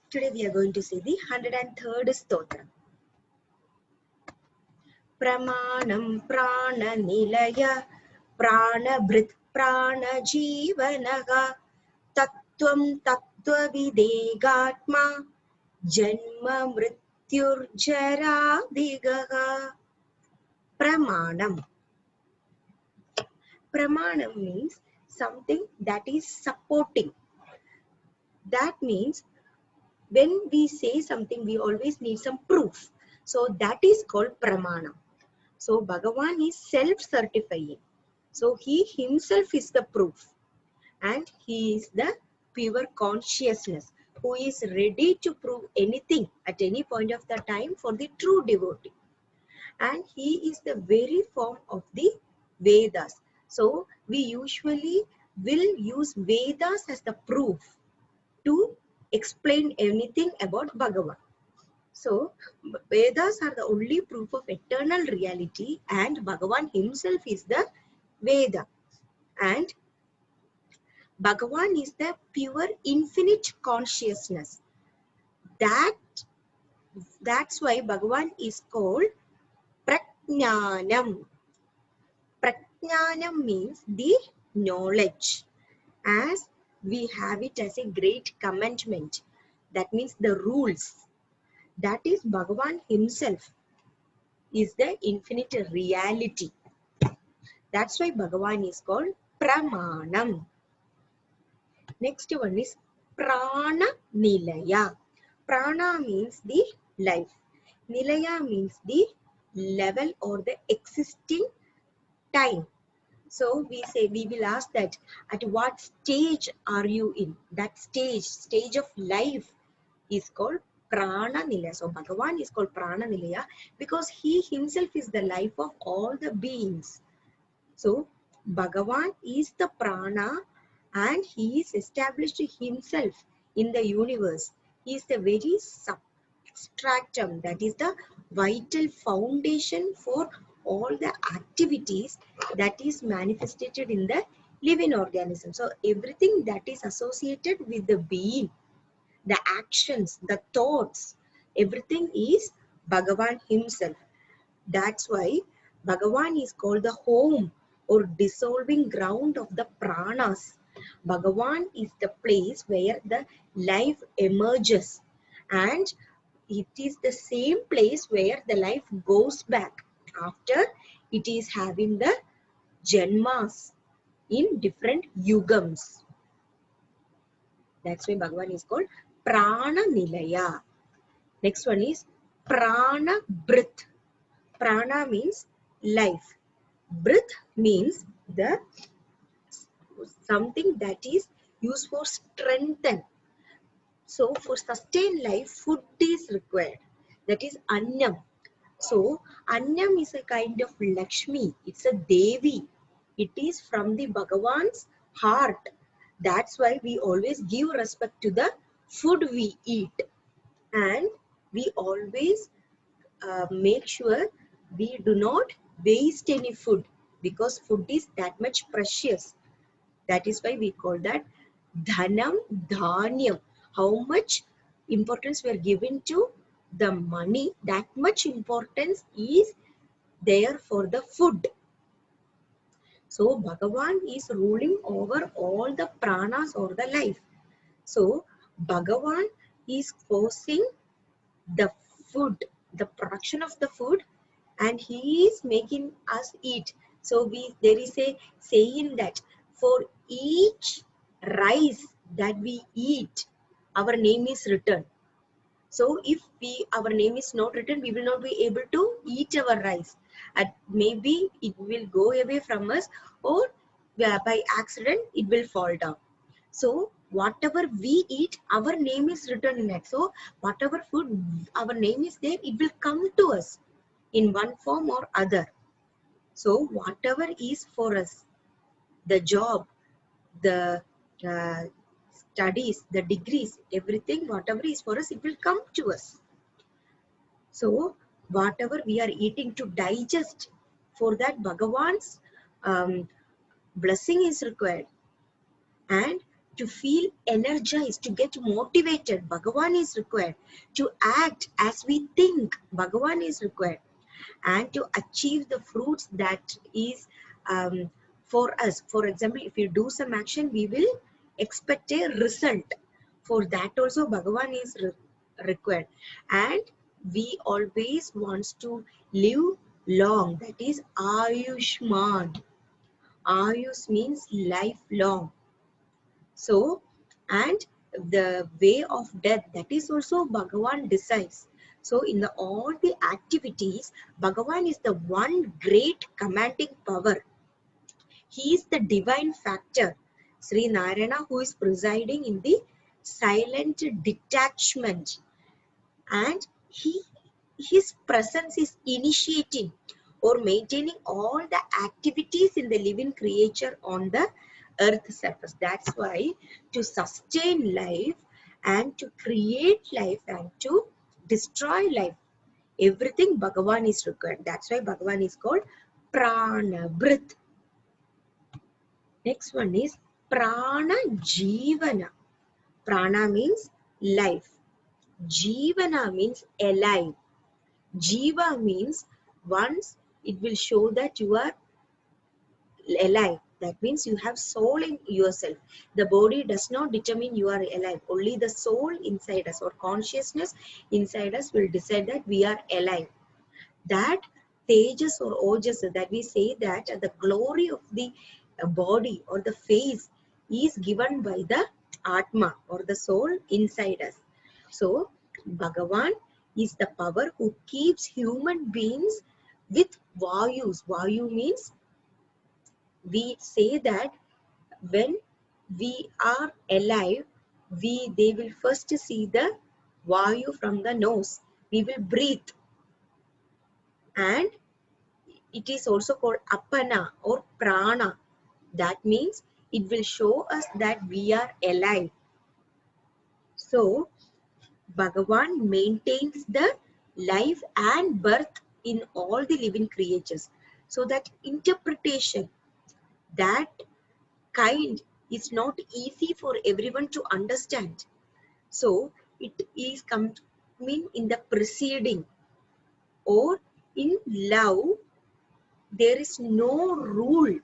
Today we are going to see the 103rd stotra. Pramanam prana nilaya prana brit prana jeevanaha tattvam tattva videgatma janma mrityurjara digaha. Pramanam. Pramanam means something that is supporting. That means when we say something, we always need some proof. So that is called pramana. So Bhagavan is self-certifying. So he himself is the proof. And he is the pure consciousness who is ready to prove anything at any point of the time for the true devotee. And he is the very form of the Vedas. So we usually will use Vedas as the proof to explain anything about Bhagavan. So, Vedas are the only proof of eternal reality, and Bhagavan himself is the Veda. And Bhagavan is the pure infinite consciousness. That's why Bhagavan is called Prajnanam. Prajnanam means the knowledge. As we have it as a great commandment. That means the rules. That is Bhagavan himself is the infinite reality. That's why Bhagavan is called Pramanam. Next one is Prana Nilaya. Prana means the life. Nilaya means the level or the existing time. So we will ask that at what stage are you in? That stage of life is called Prana Nilaya. So Bhagavan is called Prana Nilaya because he himself is the life of all the beings. So Bhagavan is the prana and he is established himself in the universe. He is the very substratum, that is the vital foundation for all the activities that is manifested in the living organism. So everything that is associated with the being, the actions, the thoughts, everything is Bhagavan himself. That's why Bhagavan is called the home or dissolving ground of the pranas. Bhagavan is the place where the life emerges, and it is the same place where the life goes back after it is having the janmas in different yugams. That's why Bhagavan is called Prana Nilaya. Next one is Prana Brith. Prana means life. Breath means the something that is used for strengthen. So for sustained life, food is required. That is Annam. So Annam is a kind of Lakshmi. It's a Devi. It is from the Bhagavan's heart. That's why we always give respect to the food we eat. And we always make sure we do not waste any food because food is that much precious. That is why we call that dhanam dhanyam. How much importance we are giving to the money, that much importance is there for the food. So Bhagavan is ruling over all the pranas or the life. So Bhagavan is forcing the food, the production of the food, and he is making us eat. So there is a saying that for each rice that we eat, our name is written. So if our name is not written, we will not be able to eat our rice. And maybe it will go away from us, or by accident it will fall down. So whatever we eat, our name is written in it. So whatever food our name is there, it will come to us in one form or other. So whatever is for us, the job, the studies, the degrees, everything, whatever is for us, it will come to us. So whatever we are eating to digest, for that Bhagavan's blessing is required. And to feel energized, to get motivated, Bhagavan is required. To act as we think, Bhagavan is required. And to achieve the fruits that is for us. For example, if you do some action, we will expect a result. For that also, Bhagavan is required. And we always wants to live long. That is Ayushman. Ayush means lifelong. So, and the way of death, that is also Bhagavan decides. So, in all the activities, Bhagavan is the one great commanding power. He is the divine factor, Sri Narayana, who is presiding in the silent detachment. And his presence is initiating or maintaining all the activities in the living creature on the earth surface. That's why to sustain life and to create life and to destroy life, everything Bhagavan is required. That's why Bhagavan is called Prana, breath. Next one is Prana Jivana. Prana means life. Jivana means alive. Jiva means once it will show that you are alive. That means you have soul in yourself. The body does not determine you are alive. Only the soul inside us or consciousness inside us will decide that we are alive. That tejas or ojas, that we say that the glory of the body or the face is given by the Atma or the soul inside us. So, Bhagavan is the power who keeps human beings with Vayus. Vayu means, we say that when we are alive, they will first see the Vayu from the nose. We will breathe. And it is also called Apana or Prana. That means it will show us that we are alive. So, Bhagavan maintains the life and birth in all the living creatures. So that interpretation, that kind is not easy for everyone to understand. So it is coming in the preceding, or in love, there is no rule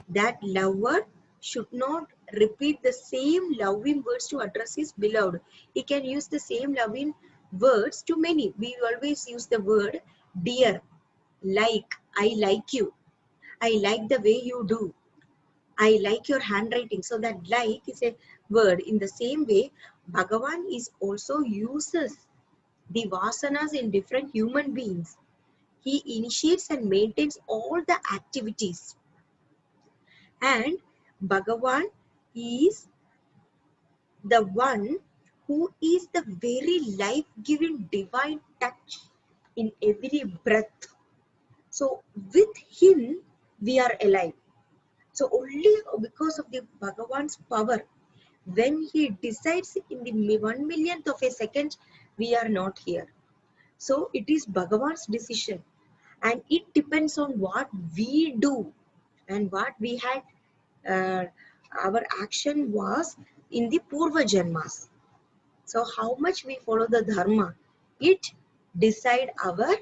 that lover should not repeat the same loving words to address his beloved. He can use the same loving words to many. We always use the word dear, like, I like you, I like the way you do, I like your handwriting. So that like is a word. In the same way, Bhagavan is also uses the vasanas in different human beings. He initiates and maintains all the activities. And Bhagavan is the one who is the very life-giving divine touch in every breath. So with him, we are alive. So only because of the Bhagavan's power, when he decides in the 1 millionth of a second, we are not here. So it is Bhagavan's decision. And it depends on what we do and what we had, our action was in the Purva Janmas. So how much we follow the Dharma, it decide our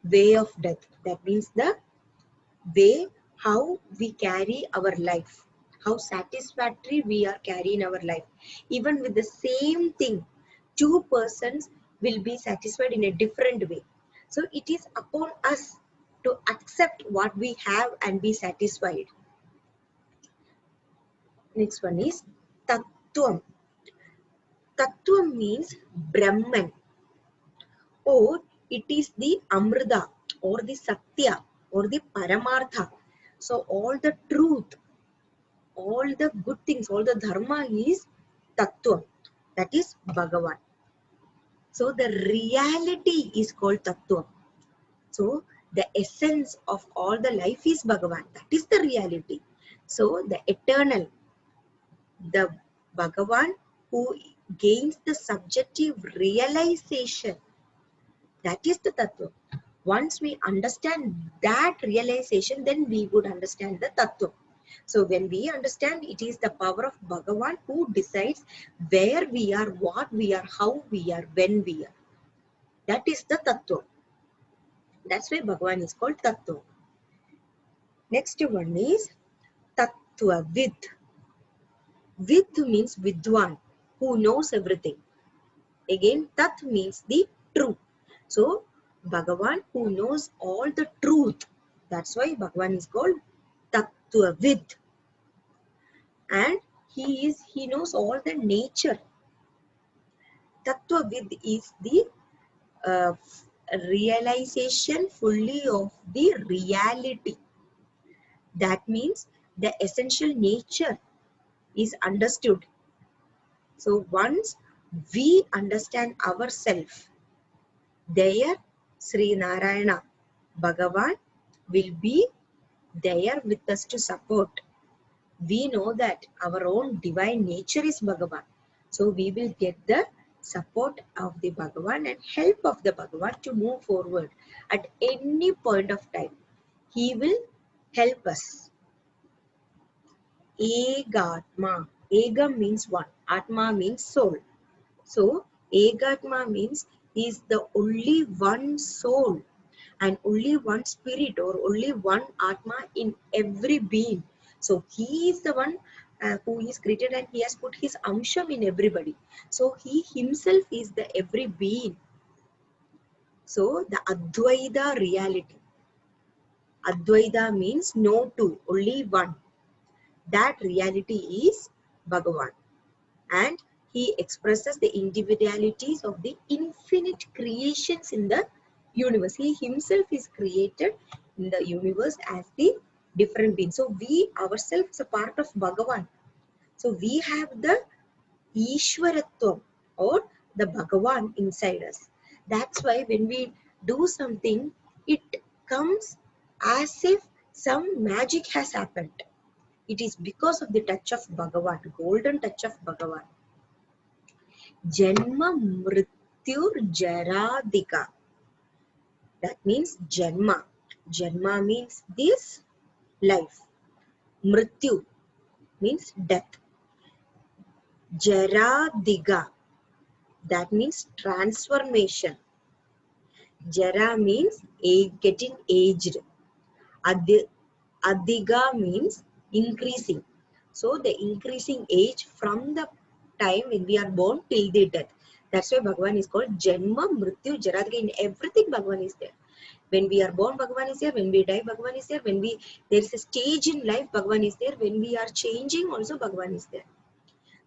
way of death. That means the way how we carry our life, how satisfactory we are carrying our life. Even with the same thing, two persons will be satisfied in a different way. So it is upon us to accept what we have and be satisfied. Next one is Tattvam. Tattvam means Brahman, or it is the Amrita, or the Satya, or the Paramartha. So all the truth, all the good things, all the dharma is Tattva. That is Bhagavan. So the reality is called Tattva. So the essence of all the life is Bhagavan. That is the reality. So the eternal, the Bhagavan who gains the subjective realization, that is the Tattva. Once we understand that realization, then we would understand the Tattva. So when we understand it is the power of Bhagavan who decides where we are, what we are, how we are, when we are. That is the Tattva. That's why Bhagavan is called Tattva. Next one is Tattva Vid. Vid means Vidwan, who knows everything. Again, Tat means the truth. So, Bhagavan who knows all the truth. That's why Bhagavan is called Tattvavid. And he knows all the nature. Tattvavid is the uh, realization fully of the reality. That means the essential nature is understood. So once we understand ourselves, there Sri Narayana Bhagavan will be there with us to support. We know that our own divine nature is Bhagavan. So we will get the support of the Bhagavan and help of the Bhagavan to move forward at any point of time. He will help us. Egatma. Ega means one. Atma means soul. So, Egatma means he is the only one soul and only one spirit or only one Atma in every being. So, he is the one who is created and he has put his Amsham in everybody. So, he himself is the every being. So, the Advaita reality. Advaita means no two, only one. That reality is Bhagavan. And he expresses the individualities of the infinite creations in the universe. He himself is created in the universe as the different beings. So we ourselves are part of Bhagavan. So we have the Ishwaratvam or the Bhagavan inside us. That's why when we do something, it comes as if some magic has happened. It is because of the touch of Bhagavan, golden touch of Bhagavan. Janma Mrityur Jaradika. That means Janma. Janma means this life. Mrityu means death. Jaradiga. That means transformation. Jara means getting aged. Adiga means increasing. So the increasing age from the time when we are born till the death. That's why Bhagavan is called Janma, Mrityu, Jaradika. In everything Bhagavan is there. When we are born, Bhagavan is there. When we die, Bhagavan is there. When there is a stage in life, Bhagavan is there. When we are changing, also Bhagavan is there.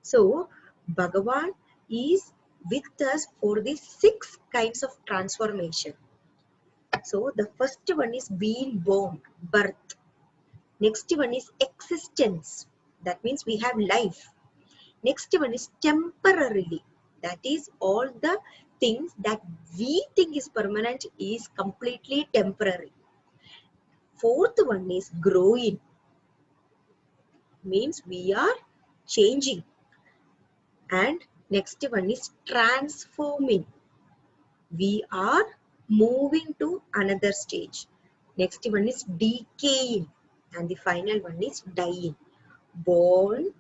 So Bhagavan is with us for the 6 kinds of transformation. So the first one is being born, birth. Next one is existence. That means we have life. Next one is temporarily. That is all the things that we think is permanent is completely temporary. Fourth one is growing. Means we are changing. And next one is transforming. We are moving to another stage. Next one is decaying. And the final one is dying. Born,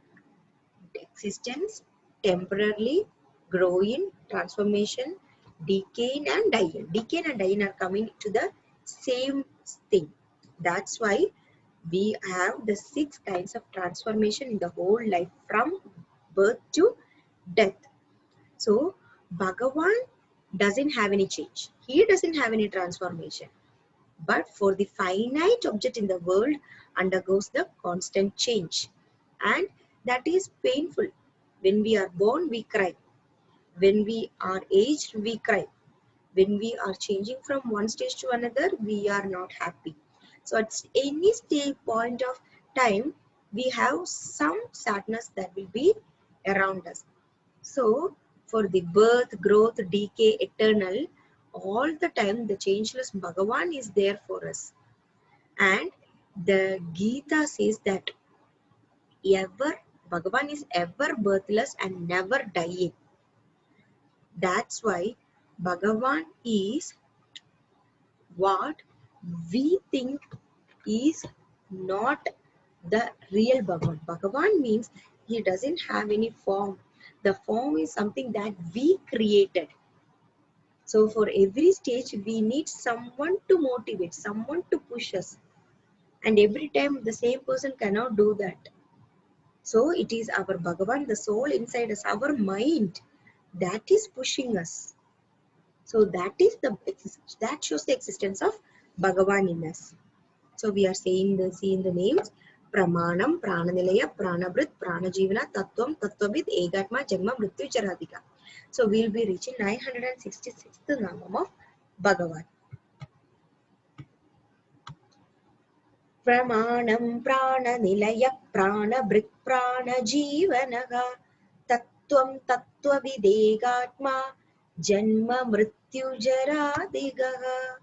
existence, temporarily, growing, transformation, decaying and dying. Decaying and dying are coming to the same thing. That's why we have the 6 kinds of transformation in the whole life from birth to death. So Bhagavan doesn't have any change. He doesn't have any transformation. But for the finite object in the world undergoes the constant change. And that is painful. When we are born, we cry. When we are aged, we cry. When we are changing from one stage to another, we are not happy. So at any point of time, we have some sadness that will be around us. So for the birth, growth, decay, eternal, all the time the changeless Bhagavan is there for us. And the Gita says that Bhagavan is ever birthless and never dying. That's why Bhagavan is what we think is not the real Bhagavan. Bhagavan means he doesn't have any form. The form is something that we created. So for every stage, we need someone to motivate, someone to push us. And every time the same person cannot do that. So it is our Bhagavan, the soul inside us, our mind, that is pushing us. So that shows the existence of Bhagavan in us. So we are seeing the names Pramanam, Prananilaya, Pranabrit, Pranajivana, Tattvam, Tattvavid, Egatma, Janma, Mrityu, Charadika. So we will be reaching 966th Namam of Bhagavan. Pramanam, Prananilaya, Pranabrit, Pranajivanaga, Tattvam, Tattvavid, Egatma, Janma, Mrityu, Jaradigaha.